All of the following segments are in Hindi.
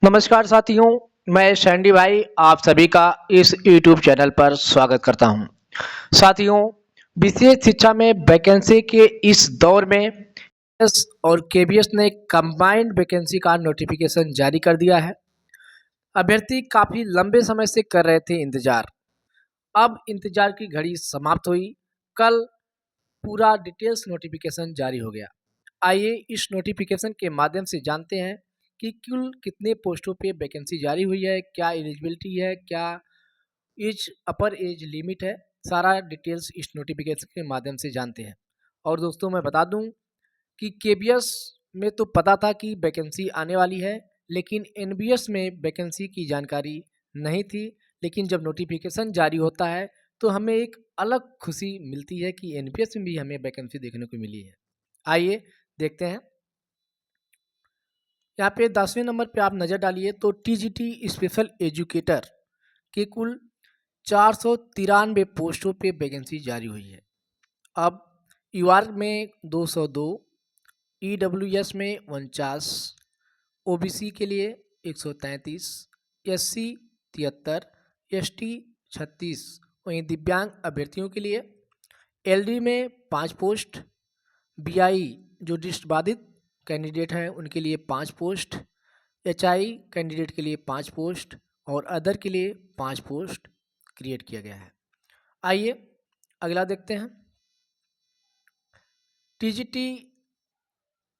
नमस्कार साथियों, मैं सैंडी भाई आप सभी का इस YouTube चैनल पर स्वागत करता हूं। साथियों, विशेष शिक्षा में वैकेंसी के इस दौर में एस और केबीएस ने कंबाइंड वैकेंसी का नोटिफिकेशन जारी कर दिया है। अभ्यर्थी काफ़ी लंबे समय से कर रहे थे इंतजार। अब इंतजार की घड़ी समाप्त हुई। कल पूरा डिटेल्स नोटिफिकेशन जारी हो गया। आइए इस नोटिफिकेशन के माध्यम से जानते हैं कि कुल कितने पोस्टों पे वैकेंसी जारी हुई है, क्या एलिजिबिलिटी है, क्या एज अपर एज लिमिट है। सारा डिटेल्स इस नोटिफिकेशन के माध्यम से जानते हैं। और दोस्तों मैं बता दूं कि केबीएस में तो पता था कि वैकेंसी आने वाली है, लेकिन एनबीएस में वैकेंसी की जानकारी नहीं थी। लेकिन जब नोटिफिकेशन जारी होता है तो हमें एक अलग खुशी मिलती है कि एनबीएस में भी हमें वैकेंसी देखने को मिली है। आइए देखते हैं। यहाँ पे 10वें नंबर पे आप नज़र डालिए तो टीजीटी स्पेशल एजुकेटर के कुल 493 पोस्टों पे वैकेंसी जारी हुई है। अब यूआर में 202, ईडब्ल्यूएस में 49, ओबीसी के लिए 133, एससी 73, एसटी 36, वहीं दिव्यांग अभ्यर्थियों के लिए एलडी में 5 पोस्ट, बीआई जो दृष्टिबाधित कैंडिडेट हैं उनके लिए 5 पोस्ट, एचआई कैंडिडेट के लिए 5 पोस्ट और अदर के लिए 5 पोस्ट क्रिएट किया गया है। आइए अगला देखते हैं। TGT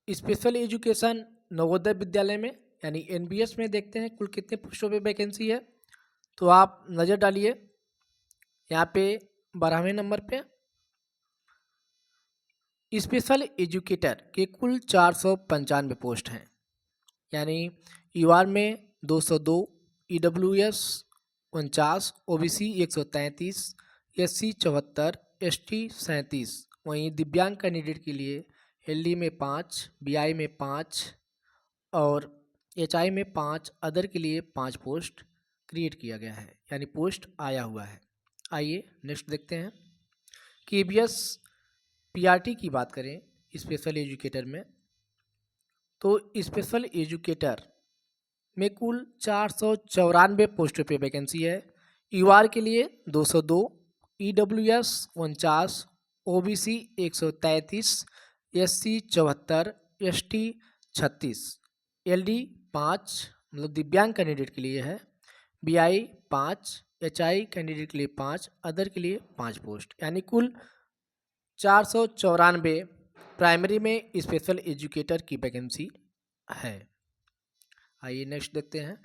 special education Navodaya Vidyalaya में यानी एनबीएस में देखते हैं कुल कितने पोस्टों पे वैकेंसी है। तो आप नज़र डालिए यहाँ पे 12वें नंबर पे स्पेशल एजुकेटर के कुल 495 पोस्ट हैं। यानी यूआर में 202, ईडब्ल्यूएस 49, ओबीसी 133, एससी 74, एसटी 37, वहीं दिव्यांग कैंडिडेट के लिए एलडी में 5, बीआई में 5 और एचआई में 5, अदर के लिए 5 पोस्ट क्रिएट किया गया है, यानी पोस्ट आया हुआ है। आइए नेक्स्ट देखते हैं। केबीएस पीआरटी की बात करें स्पेशल एजुकेटर में तो स्पेशल एजुकेटर में कुल 494 पोस्टों पे वैकेंसी है। यूआर के लिए 202, EWS 49, OBC 133, SC 74, ST 36, LD 5 मतलब दिव्यांग कैंडिडेट के लिए है, बीआई 5, एचआई कैंडिडेट के लिए 5, अदर के लिए 5 पोस्ट, यानी कुल 494 प्राइमरी में स्पेशल एजुकेटर की वैकेंसी है। आइए नेक्स्ट देखते हैं।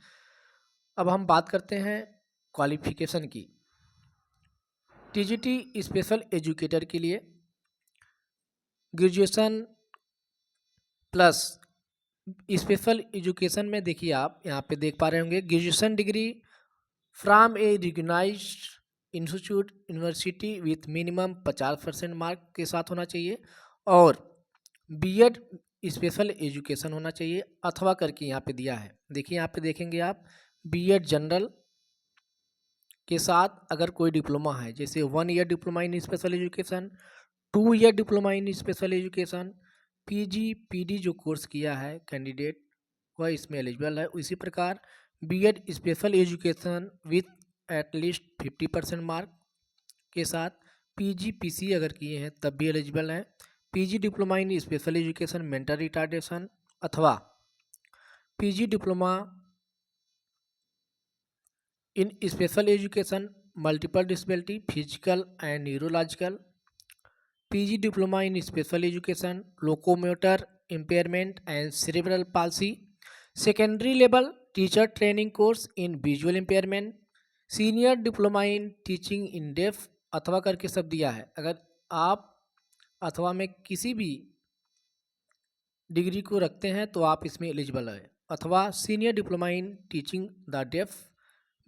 अब हम बात करते हैं क्वालिफिकेशन की। टीजीटी स्पेशल एजुकेटर के लिए ग्रेजुएशन प्लस स्पेशल एजुकेशन में देखिए आप यहाँ पे देख पा रहे होंगे graduation degree from a recognised institute university with minimum 50% mark के साथ होना चाहिए और बीएड स्पेशल एजुकेशन होना चाहिए अथवा करके यहाँ पे दिया है। देखिए यहाँ पे देखेंगे आप बीएड जनरल के साथ अगर कोई डिप्लोमा है, जैसे 1 year diploma in special education, 2 year diploma in special education, PG PD जो कोर्स किया है कैंडिडेट वह इसमें एलिजिबल है। इसी प्रकार BEd special education with at least 50% mark के साथ पीजी पीसी अगर किए हैं तब भी एलिजिबल हैं। PG diploma in special education mental retardation अथवा PG diploma in special education multiple disability physical and neurological, PG diploma in special education locomotor impairment and cerebral palsy, secondary level teacher training course in visual impairment, senior diploma in teaching in deaf अथवा करके सब दिया है। अगर आप अथवा में किसी भी डिग्री को रखते हैं तो आप इसमें एलिजिबल है। अथवा senior diploma in teaching the deaf,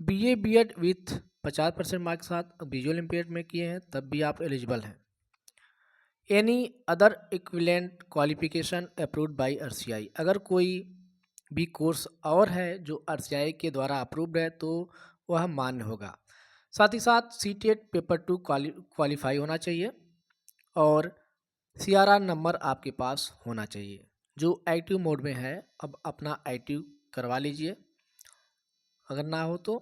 BA BEd with 50% mark के साथ विजुअल इम्पेयर्ड में किए हैं तब भी आप एलिजिबल हैं। Any other equivalent qualification approved by RCI, अगर कोई भी कोर्स और है जो आरसीआई के द्वारा अप्रूव्ड है तो वह मान्य होगा। साथ ही साथ सीटेट पेपर 2 क्वालिफाई होना चाहिए और सीआरआर नंबर आपके पास होना चाहिए जो एक्टिव मोड में है। अब अपना एक्टिव करवा लीजिए। अगर ना हो तो।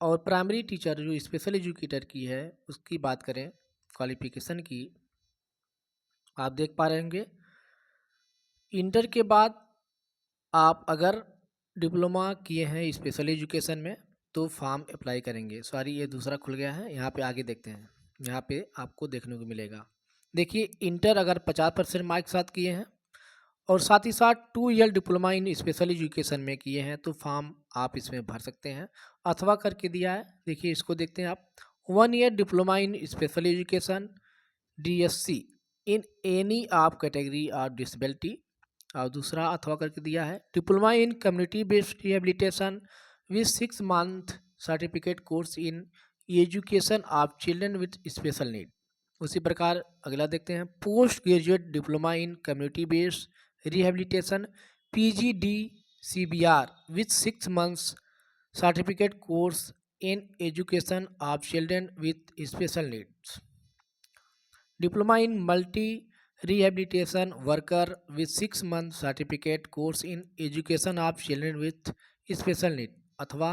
और प्राइमरी टीचर जो स्पेशल एजुकेटर की है उसकी बात करें क्वालिफिकेशन की, आप देख पा रहे होंगे इंटर के बाद आप अगर डिप्लोमा किए हैं स्पेशल एजुकेशन में तो फॉर्म अप्लाई करेंगे। सॉरी, ये दूसरा खुल गया है, यहाँ पे आगे देखते हैं। यहाँ पे आपको देखने को मिलेगा, देखिए इंटर अगर 50% मार्क साथ किए हैं और साथ ही साथ 2 year diploma in special education में किए हैं तो फॉर्म आप इसमें भर सकते हैं। अथवा करके दिया है, देखिए इसको देखते हैं आप। 1 year diploma in special education DSC in any of category of disability. और दूसरा अथवा करके दिया है diploma in community based rehabilitation with 6 month certificate course in education of children with special need. उसी प्रकार अगला देखते हैं post graduate diploma in community based rehabilitation PGDCBR with 6 months certificate course in education of children with special needs. Diploma in multi rehabilitation worker with 6 month certificate course in education of children with special need अथवा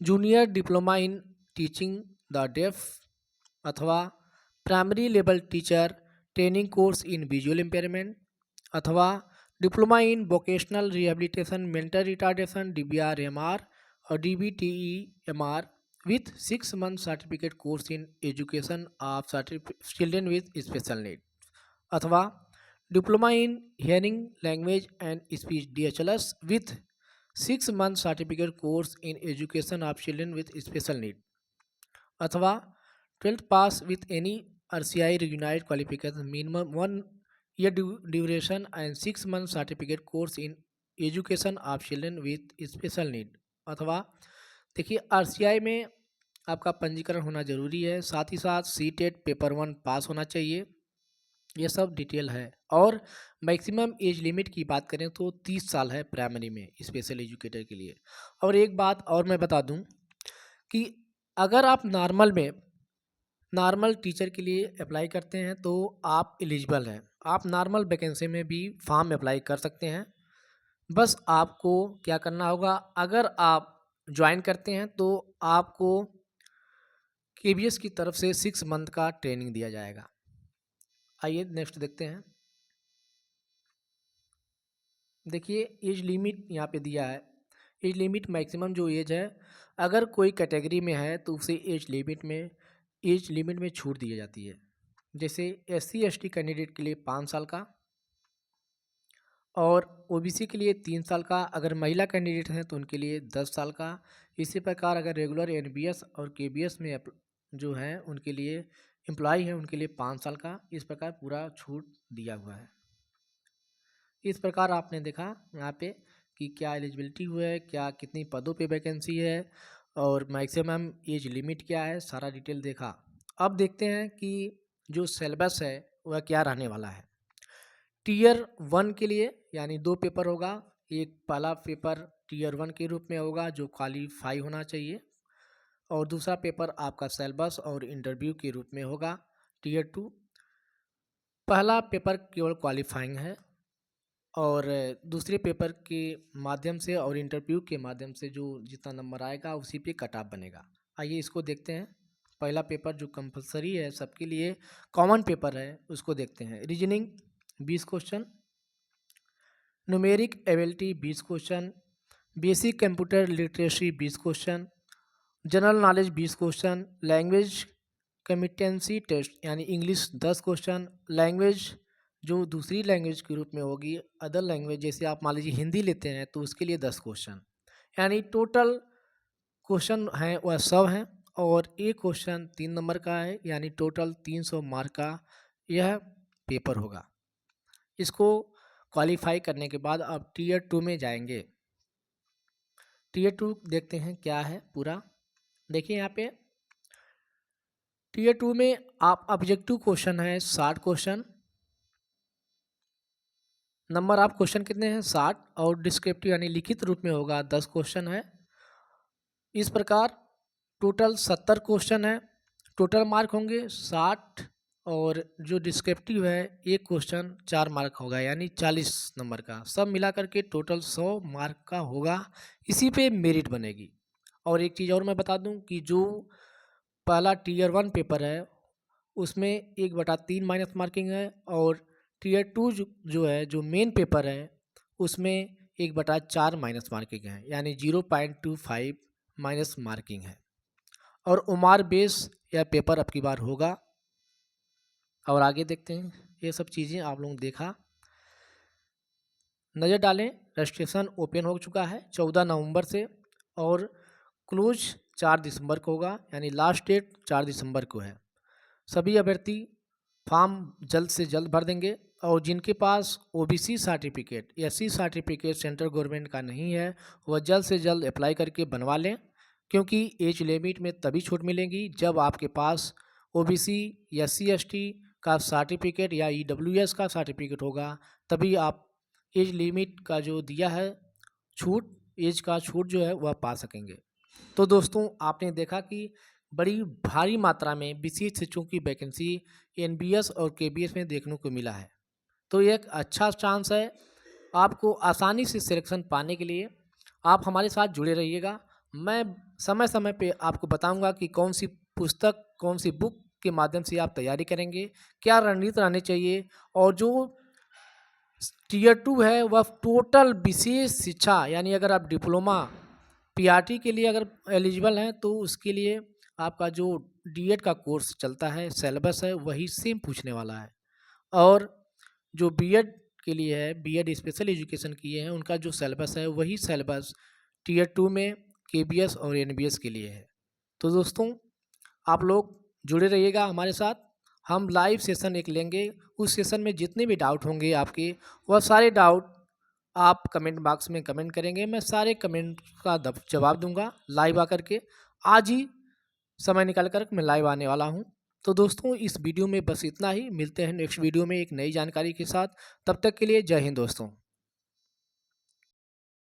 junior diploma in teaching the deaf अथवा primary level teacher training course in visual impairment अथवा diploma in vocational rehabilitation mental retardation DBR-MR और DBTE-MR with 6 month certificate course in education of children with special need अथवा diploma in hearing language and speech DHLS with 6 month certificate course in education of children with special need अथवा 12th pass with any RCI recognised qualification minimum 1 year duration and 6 month certificate course in education of children with special need अथवा देखिए RCI में आपका पंजीकरण होना जरूरी है, साथ ही साथ CTET पेपर 1 पास होना चाहिए। ये सब डिटेल है। और मैक्सिमम एज लिमिट की बात करें तो 30 साल है प्राइमरी में स्पेशल एजुकेटर के लिए। और एक बात और मैं बता दूं कि अगर आप नॉर्मल टीचर के लिए अप्लाई करते हैं तो आप एलिजिबल हैं, आप नॉर्मल वैकेंसी में भी फॉर्म अप्लाई कर सकते हैं। बस आपको क्या करना होगा, अगर आप ज्वाइन करते हैं तो आपको KBS की तरफ से 6 मंथ का ट्रेनिंग दिया जाएगा। आइए नेक्स्ट देखते हैं। देखिए एज लिमिट यहाँ पे दिया है, एज लिमिट मैक्सिमम जो एज है अगर कोई कैटेगरी में है तो उसे एज लिमिट में छूट दी जाती है। जैसे SC ST कैंडिडेट के लिए 5 साल का और OBC के लिए 3 साल का, अगर महिला कैंडिडेट हैं तो उनके लिए 10 साल का। इसी प्रकार अगर रेगुलर NBS और KBS में जो है उनके लिए एम्प्लॉय है उनके लिए 5 साल का। इस प्रकार पूरा छूट दिया हुआ है। इस प्रकार आपने देखा यहाँ पे कि क्या एलिजिबिलिटी हुआ है, क्या कितनी पदों पे वैकेंसी है और मैक्सिमम एज लिमिट क्या है, सारा डिटेल देखा। अब देखते हैं कि जो सिलेबस है वह क्या रहने वाला है। Tier 1 के लिए यानी 2 पेपर होगा। एक पहला पेपर Tier 1 के रूप में होगा जो क्वालिफाई होना चाहिए और दूसरा पेपर आपका सिलेबस और इंटरव्यू के रूप में होगा Tier 2। पहला पेपर केवल क्वालिफाइंग है और दूसरे पेपर के माध्यम से और इंटरव्यू के माध्यम से जो जितना नंबर आएगा उसी पे कट ऑफ बनेगा। आइए इसको देखते हैं। पहला पेपर जो कंपलसरी है सबके लिए कॉमन पेपर है उसको देखते हैं। Reasoning 20 question, numeric ability 20 question, basic computer literacy 20 question, general knowledge 20 question, language competency test यानी इंग्लिश 10 क्वेश्चन, लैंग्वेज जो दूसरी लैंग्वेज के रूप में होगी अदर लैंग्वेज, जैसे आप मान लीजिए हिंदी लेते हैं तो उसके लिए 10 क्वेश्चन, यानी टोटल क्वेश्चन हैं वह 100 हैं और एक क्वेश्चन 3 नंबर का है, यानी टोटल 300 मार्क का यह पेपर होगा। इसको क्वालिफाई करने के बाद आप Tier 2 में जाएंगे। Tier 2 देखते हैं क्या है पूरा। देखिए यहाँ पे Tier 2 में आप ऑब्जेक्टिव क्वेश्चन है 60 क्वेश्चन, नंबर ऑफ क्वेश्चन कितने हैं 60 और डिस्क्रिप्टिव यानी लिखित रूप में होगा 10 क्वेश्चन है। इस प्रकार टोटल 70 क्वेश्चन है, टोटल मार्क होंगे 60 और जो डिस्क्रिप्टिव है एक क्वेश्चन 4 मार्क होगा यानी 40 नंबर का, सब मिला करके टोटल 100 मार्क का होगा। इसी पे मेरिट बनेगी। और एक चीज़ और मैं बता दूं कि जो पहला टीयर 1 पेपर है उसमें 1/3 माइनस मार्किंग है, और टीयर 2 जो है, जो मेन पेपर है उसमें 1/4 माइनस मार्किंग है, यानी 0.25 माइनस मार्किंग है। और उमार बेस यह पेपर अब की बार होगा। और आगे देखते हैं, ये सब चीज़ें आप लोगों ने देखा। नज़र डालें, रजिस्ट्रेशन ओपन हो चुका है 14 नवंबर से, और क्लोज 4 दिसंबर को होगा, यानी लास्ट डेट 4 दिसंबर को है। सभी अभ्यर्थी फॉर्म जल्द से जल्द भर देंगे, और जिनके पास OBC certificate, SC certificate central government का नहीं है, वह जल्द से जल्द अप्लाई करके बनवा लें, क्योंकि एज लिमिट में तभी छूट मिलेगी जब आपके पास ओबीसी, एससी, एसटी का सर्टिफिकेट या ईडब्ल्यूएस का सर्टिफिकेट होगा, तभी आप एज लिमिट का जो दिया है छूट, एज का छूट जो है वह पा सकेंगे। तो दोस्तों, आपने देखा कि बड़ी भारी मात्रा में विशेष शिक्षकों की वैकेंसी एनबीएस और केबीएस में देखने को मिला है। तो ये एक अच्छा चांस है आपको आसानी से सिलेक्शन पाने के लिए। आप हमारे साथ जुड़े रहिएगा। मैं समय समय पे आपको बताऊंगा कि कौन सी पुस्तक, कौन सी बुक के माध्यम से आप तैयारी करेंगे, क्या रणनीति रहनी चाहिए, और जो टीयर 2 है वह टोटल विशेष शिक्षा, यानी अगर आप डिप्लोमा पीआरटी के लिए अगर एलिजिबल हैं तो उसके लिए आपका जो डीएड का कोर्स चलता है, सिलेबस है, वही सेम पूछने वाला है। और जो बीएड के लिए है, बीएड स्पेशल एजुकेशन किए हैं, उनका जो सिलेबस है वही सिलेबस टीयर 2 में केबीएस और एनबीएस के लिए है। तो दोस्तों, आप लोग जुड़े रहिएगा हमारे साथ। हम लाइव सेशन एक लेंगे, उस सेशन में जितने भी डाउट होंगे आपके, वह सारे डाउट आप कमेंट बॉक्स में कमेंट करेंगे, मैं सारे कमेंट का जवाब दूंगा लाइव आकर के। आज ही समय निकाल कर मैं लाइव आने वाला हूं। तो दोस्तों, इस वीडियो में बस इतना ही। मिलते हैं नेक्स्ट वीडियो में एक नई जानकारी के साथ। तब तक के लिए जय हिंद दोस्तों।